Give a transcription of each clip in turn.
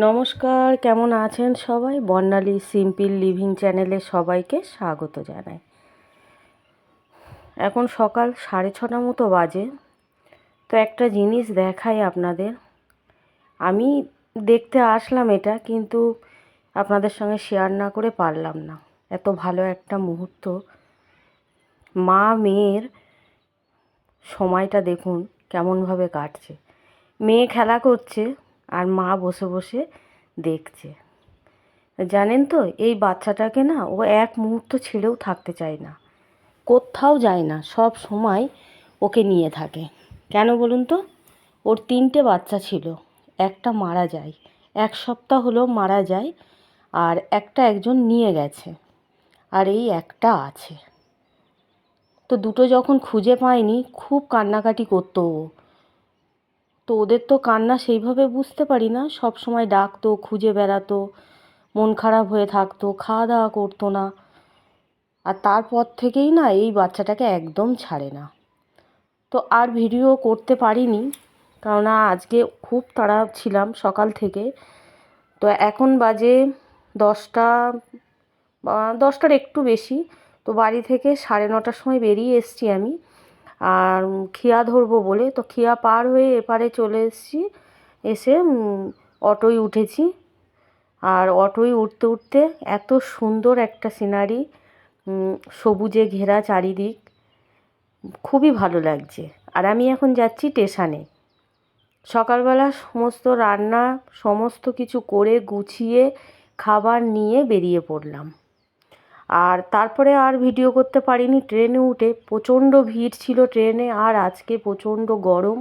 নমস্কার, কেমন আছেন সবাই? বর্ণালী সিম্পল লিভিং চ্যানেলে সবাইকে স্বাগত জানাই। এখন সকাল 6:30 মতো বাজে। তো একটা জিনিস দেখাই আপনাদের। আমি দেখতে আসলাম এটা, কিন্তু আপনাদের সঙ্গে শেয়ার না করে পারলাম না। এত ভালো একটা মুহূর্ত, মা মেয়ের সময়টা দেখুন কেমনভাবে কাটছে। মেয়ে খেলা করছে আর মা বসে বসে দেখছে। জানেন তো, এই বাচ্চাটাকে না ও এক মুহূর্ত ছেড়েও থাকতে চায় না, কোথাও যায় না, সব সময় ওকে নিয়ে থাকে। কেন বলুন তো? ওর 3টে বাচ্চা ছিল, একটা মারা যায়, 1 সপ্তাহ হলো মারা যায়, আর একটা একজন নিয়ে গেছে, আর এই একটা আছে। তো দুটো যখন খুঁজে পায়নি খুব কান্নাকাটি করতো ও। তো ওদের তো কান্না সেইভাবে বুঝতে পারি না, সব সময় ডাকতো, খুঁজে বেড়াতো, মন খারাপ হয়ে থাকতো, খাওয়া দাওয়া করতো না। আর তারপর থেকেই না এই বাচ্চাটাকে একদম ছাড়ে না। তো আর ভিডিও করতে পারিনি, কারণ আজকে খুব তাড়া ছিলাম সকাল থেকে। তো এখন বাজে 10টা, 10টার একটু বেশি। তো বাড়ি থেকে 9:30টার সময় বেরিয়ে এসেছি আমি, আর খিয়া ধরবো বলে। তো খিয়া পার হয়ে এপারে চলে এসেছি, এসে অটোয় উঠেছি। আর অটোয় উঠতে উঠতে এত সুন্দর একটা সিনারি, সবুজে ঘেরা চারিদিক, খুবই ভালো লাগছে। আর আমি এখন যাচ্ছি স্টেশনে। সকালবেলা সমস্ত রান্না সমস্ত কিছু করে গুছিয়ে খাবার নিয়ে বেরিয়ে পড়লাম। আর তারপরে আর ভিডিও করতে পারিনি। ট্রেনে উঠে প্রচণ্ড ভিড় ছিল ট্রেনে, আর আজকে প্রচণ্ড গরম।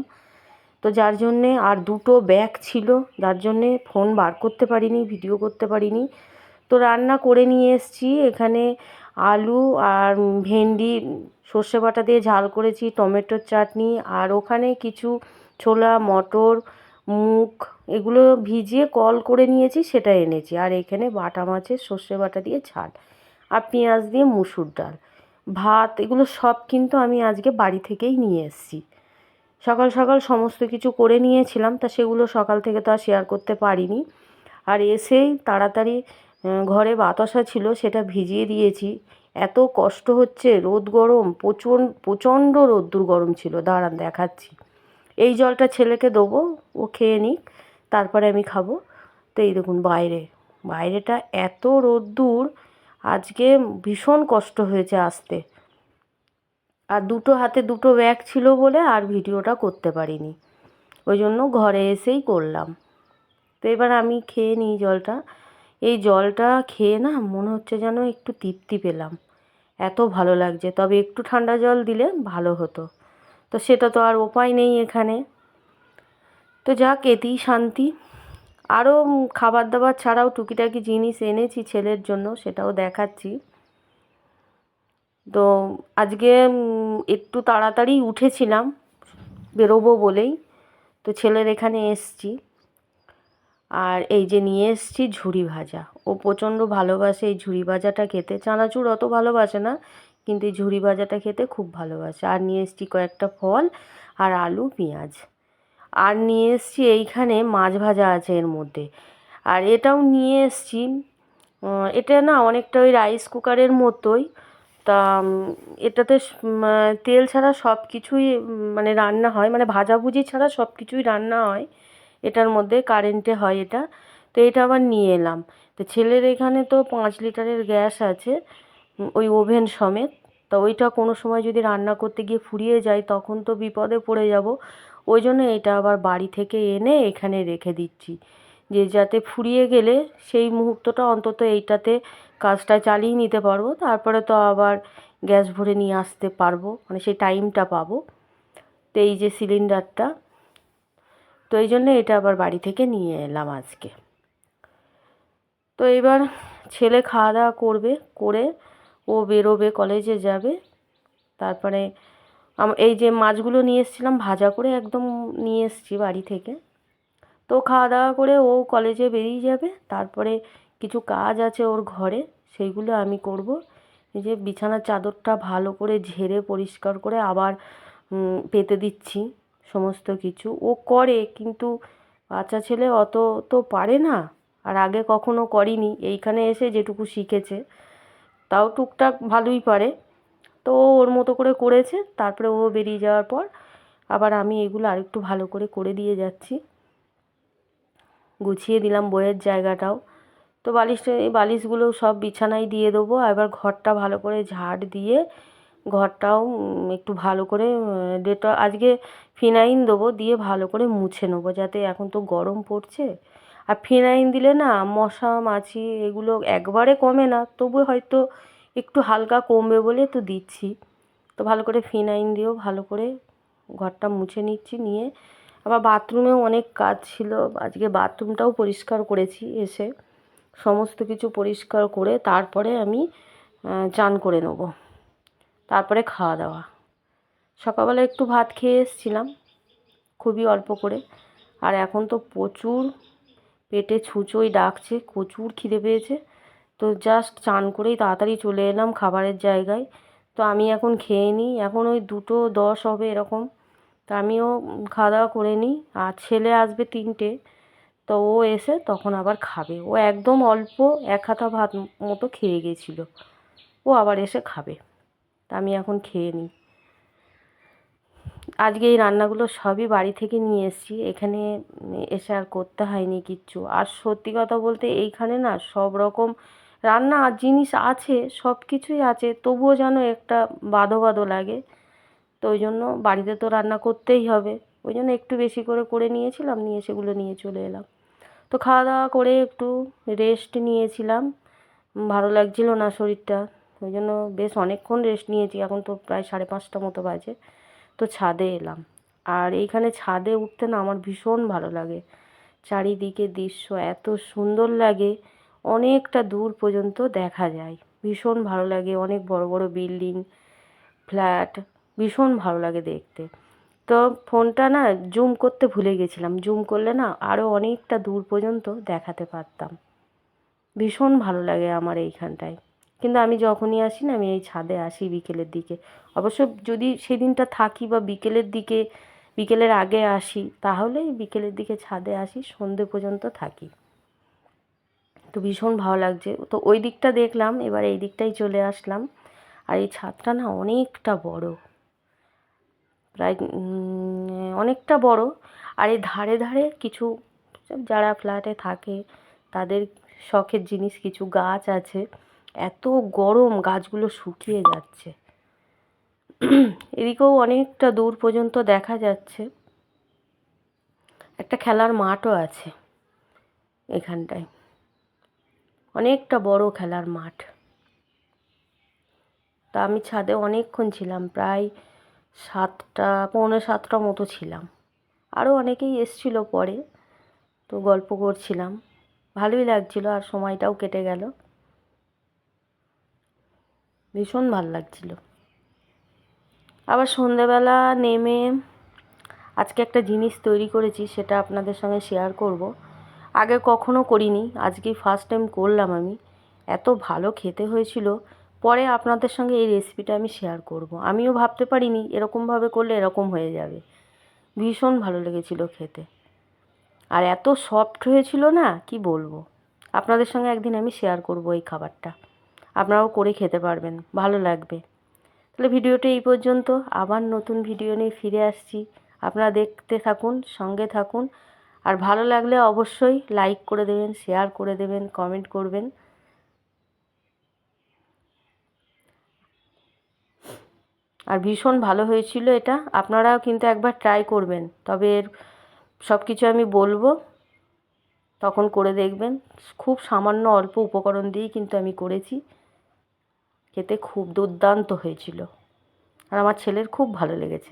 তো যার জন্যে, আর দুটো ব্যাগ ছিল, যার জন্যে ফোন বার করতে পারিনি, ভিডিও করতে পারিনি। তো রান্না করে নিয়ে এসেছি এখানে। আলু আর ভেন্ডি সর্ষে বাটা দিয়ে ঝাল করেছি, টমেটোর চাটনি, আর ওখানে কিছু ছোলা, মটর, মুগ এগুলো ভিজিয়ে কল করে নিয়েছি, সেটা এনেছি। আর এখানে বাটা মাছের সর্ষে বাটা দিয়ে ঝাল, আর পেঁয়াজ দিয়ে মুসুর ডাল, ভাত, এগুলো সব কিন্তু আমি আজকে বাড়ি থেকেই নিয়ে এসেছি। সকাল সকাল সমস্ত কিছু করে নিয়েছিলাম, তা সেগুলো সকাল থেকে তো আর শেয়ার করতে পারিনি। আর এসেই তাড়াতাড়ি ঘরে বাতাসা ছিল, সেটা ভিজিয়ে দিয়েছি। এত কষ্ট হচ্ছে, রোদ গরম, প্রচণ্ড রোদ্দুর গরম ছিল। দাঁড়ান দেখাচ্ছি। এই জলটা ছেলেকে দেবো, ও খেয়ে নিক, তারপরে আমি খাবো। তো এই দেখুন বাইরেটা এত রোদ্দুর, আজকে ভীষণ কষ্ট হয়েছে আসতে। আর দুটো হাতে দুটো ব্যাগ ছিল বলে আর ভিডিওটা করতে পারিনি, ওই জন্য ঘরে এসেই করলাম। তো এবার আমি খেয়ে নিই জলটা। এই জলটা খেয়ে না মনে হচ্ছে যেন একটু তৃপ্তি পেলাম, এত ভালো লাগছে। তবে একটু ঠান্ডা জল দিলে ভালো হতো, তো সেটা তো আর উপায় নেই এখানে। তো যাক, এতেই শান্তি। আরও খাবার দাবার ছাড়াও টুকিটাকি জিনিস এনেছি ছেলের জন্য, সেটাও দেখাচ্ছি। তো আজকে একটু তাড়াতাড়ি উঠেছিলাম বেরোবো বলেই। তো ছেলের এখানে এসছি, আর এই যে নিয়ে এসছি ঝুরি ভাজা। ও প্রচণ্ড ভালোবাসে এই ঝুরি ভাজাটা খেতে। চানাচুর অত ভালোবাসে না, কিন্তু এই ঝুরি ভাজাটা খেতে খুব ভালোবাসে। আর নিয়ে এসছি কয়েকটা ফল, আর আলু, পেঁয়াজ। আর নিয়ে এসছি এইখানে মাছ ভাজা আছে এর মধ্যে। আর এটাও নিয়ে এসছি, এটা না অনেকটা ওই রাইস কুকারের মতোই। তা এটাতে তেল ছাড়া সব কিছুই মানে রান্না হয়, মানে ভাজাভুজি ছাড়া সব কিছুই রান্না হয় এটার মধ্যে, কারেন্টে হয় এটা। তো এটা আবার নিয়ে এলাম। তো ছেলের এখানে তো 5 লিটারের গ্যাস আছে, ওই ওভেন সমেত। তা ওইটা কোনো সময় যদি রান্না করতে গিয়ে ফুরিয়ে যায় তখন তো বিপদে পড়ে যাব। ওই জন্য এটা আবার বাড়ি থেকে এনে এখানে রেখে দিচ্ছি, যে যাতে ফুরিয়ে গেলে সেই মুহূর্তটা অন্তত এইটাতে কাজটা চালিয়ে নিতে পারবো, তারপরে তো আবার গ্যাস ভরে নিয়ে আসতে পারবো, মানে সেই টাইমটা পাবো। তো এই যে সিলিন্ডারটা, তো এই জন্য এটা আবার বাড়ি থেকে নিয়ে এলাম আজকে। তো এবার ছেলে খাওয়া দাওয়া করবে, করে ও বেরোবে, কলেজে যাবে। তারপরে এই যে মাছগুলো নিয়ে এসেছিলাম ভাজা করে একদম নিয়ে এসেছি বাড়ি থেকে। তো খাওয়া দাওয়া করে ও কলেজে বেরিয়ে যাবে। তারপরে কিছু কাজ আছে ওর ঘরে, সেইগুলো আমি করব। এই যে বিছানার চাদরটা ভালো করে ঝেড়ে পরিষ্কার করে আবার পেতে দিচ্ছি সমস্ত কিছু। ও করে, কিন্তু বাচ্চা ছেলে অত তো পারে না, আর আগে কখনো করিনি, এইখানে এসে যেটুকু শিখেছে তাও টুকটাক ভালোই পারে। তো ও ওর মতো করে করেছে, তারপরে ও বেরিয়ে যাওয়ার পর আবার আমি এগুলো আরেকটু ভালো করে দিয়ে যাচ্ছি। গুছিয়ে দিলাম বইয়ের জায়গাটাও। তো এই বালিশগুলো সব বিছানায় দিয়ে দেবো। এবার ঘরটা ভালো করে ঝাড় দিয়ে ঘরটাও একটু ভালো করে আজকে ফিনাইল দেবো, দিয়ে ভালো করে মুছে নেবো, যাতে এখন তো গরম পড়ছে। আর ফিনাইল দিলে না মশা মাছি এগুলো একবারে কমে না, তবু হয়তো একটু হালকা কমবে বলে তো দিচ্ছি। তো ভালো করে ফিনাইল দিয়েও ভালো করে ঘরটা মুছে নিচ্ছি। নিয়ে আবার বাথরুমেও অনেক কাজ ছিল, আজকে বাথরুমটাও পরিষ্কার করেছি এসে। সমস্ত কিছু পরিষ্কার করে তারপরে আমি চান করে নেব, তারপরে খাওয়া দাওয়া। সকালবেলা একটু ভাত খেয়ে এসেছিলাম, খুবই অল্প করে। আর এখন তো প্রচুর পেটে ছুঁচোই ডাকছে, প্রচুর খিদে পেয়েছে। তো জাস্ট চান করেই তাড়াতাড়ি চলে এলাম খাবারের জায়গায়। তো আমি এখন খেয়ে নিই, এখন ওই 2:10 হবে এরকম। তা আমিও খাওয়া দাওয়া করে নিই। আর ছেলে আসবে 3টে, তো ও এসে তখন আবার খাবে। ও একদম অল্প 1 হাতা ভাত মতো খেয়ে গেছিলো, ও আবার এসে খাবে। তা আমি এখন খেয়ে নিই। আজকে এই রান্নাগুলো সবই বাড়ি থেকে নিয়ে এসেছি, এখানে এসে আর করতে হয়নি কিচ্ছু। আর সত্যি কথা বলতে এইখানে না সব রকম রান্না আর জিনিস আছে, সব কিছুই আছে, তবুও যেন একটা বাদো বাদো লাগে। তো ওই জন্য বাড়িতে তো রান্না করতেই হবে, ওই জন্য একটু বেশি করে নিয়েছিলাম, নিয়ে সেগুলো নিয়ে চলে এলাম। তো খাওয়া দাওয়া করে একটু রেস্ট নিয়েছিলাম, ভালো লাগছিল না শরীরটা, ওই জন্য বেশ অনেকক্ষণ রেস্ট নিয়েছি। এখন তো প্রায় 5:30 মতো বাজে। তো ছাদে এলাম। আর এইখানে ছাদে উঠতে না আমার ভীষণ ভালো লাগে, চারিদিকে দৃশ্য এত সুন্দর লাগে, অনেকটা দূর পর্যন্ত দেখা যায়, ভীষণ ভালো লাগে। অনেক বড় বড় বিল্ডিং, ফ্ল্যাট, ভীষণ ভালো লাগে দেখতে। তো ফোনটা না জুম করতে ভুলে গেছিলাম, জুম করলে না আরও অনেকটা দূর পর্যন্ত দেখাতে পারতাম। ভীষণ ভালো লাগে আমার এইখানটায়। কিন্তু আমি যখনই আসি না, আমি এই ছাদে আসি বিকেলের দিকে। অবশ্য যদি সেদিনটা থাকি বা বিকেলের দিকে, বিকেলের আগে আসি, তাহলে বিকেলের দিকে ছাদে আসি, সন্ধে পর্যন্ত থাকি। তো ভীষণ ভালো লাগছে। তো ওই দিকটা দেখলাম, এবার এই দিকটাই চলে আসলাম। আর এই ছাদটা না অনেকটা বড়, প্রায় অনেকটা বড়। আর এই ধারে ধারে কিছু যারা ফ্ল্যাটে থাকে তাদের শখের জিনিস কিছু গাছ আছে। এত গরম, গাছগুলো শুকিয়ে যাচ্ছে। এদিকেও অনেকটা দূর পর্যন্ত দেখা যাচ্ছে। একটা খেলার মাঠও আছে এখানটায়, অনেকটা বড় খেলার মাঠ। তা আমি ছাদে অনেকক্ষণ ছিলাম, প্রায় 7টা, পৌনে 7টা মতো ছিলাম। আরও অনেকেই এসছিল পরে, তো গল্প করছিলাম, ভালোই লাগছিল, আর সময়টাও কেটে গেল, ভীষণ ভালো লাগছিল। আবার সন্ধেবেলা নেমে আজকে একটা জিনিস তৈরি করেছি, সেটা আপনাদের সঙ্গে শেয়ার করব। আগে কখনো করিনি, আজকেই ফার্স্ট টাইম করলাম আমি। এত ভালো খেতে হয়েছিল, পরে আপনাদের সঙ্গে এই রেসিপিটা আমি শেয়ার করব। আমিও ভাবতে পারিনি এরকমভাবে করলে এরকম হয়ে যাবে, ভীষণ ভালো লেগেছিল খেতে। আর এত সফট হয়েছিল না, কি বলবো। আপনাদের সঙ্গে একদিন আমি শেয়ার করব এই খাবারটা, আপনারাও করে খেতে পারবেন, ভালো লাগবে। তাহলে ভিডিওটা এই পর্যন্ত, আবার নতুন ভিডিও নিয়ে ফিরে আসছি। আপনারা দেখতে থাকুন, সঙ্গে থাকুন। আর ভালো লাগলে অবশ্যই লাইক করে দেবেন, শেয়ার করে দেবেন, কমেন্ট করবেন। আর ভীষণ ভালো হয়েছিল এটা, আপনারাও কিন্তু একবার ট্রাই করবেন। তবে এর সব কিছু আমি বলবো, তখন করে দেখবেন। খুব সামান্য অল্প উপকরণ দিয়েই কিন্তু আমি করেছি, খেতে খুব দুর্দান্ত হয়েছিল। আর আমার ছেলের খুব ভালো লেগেছে।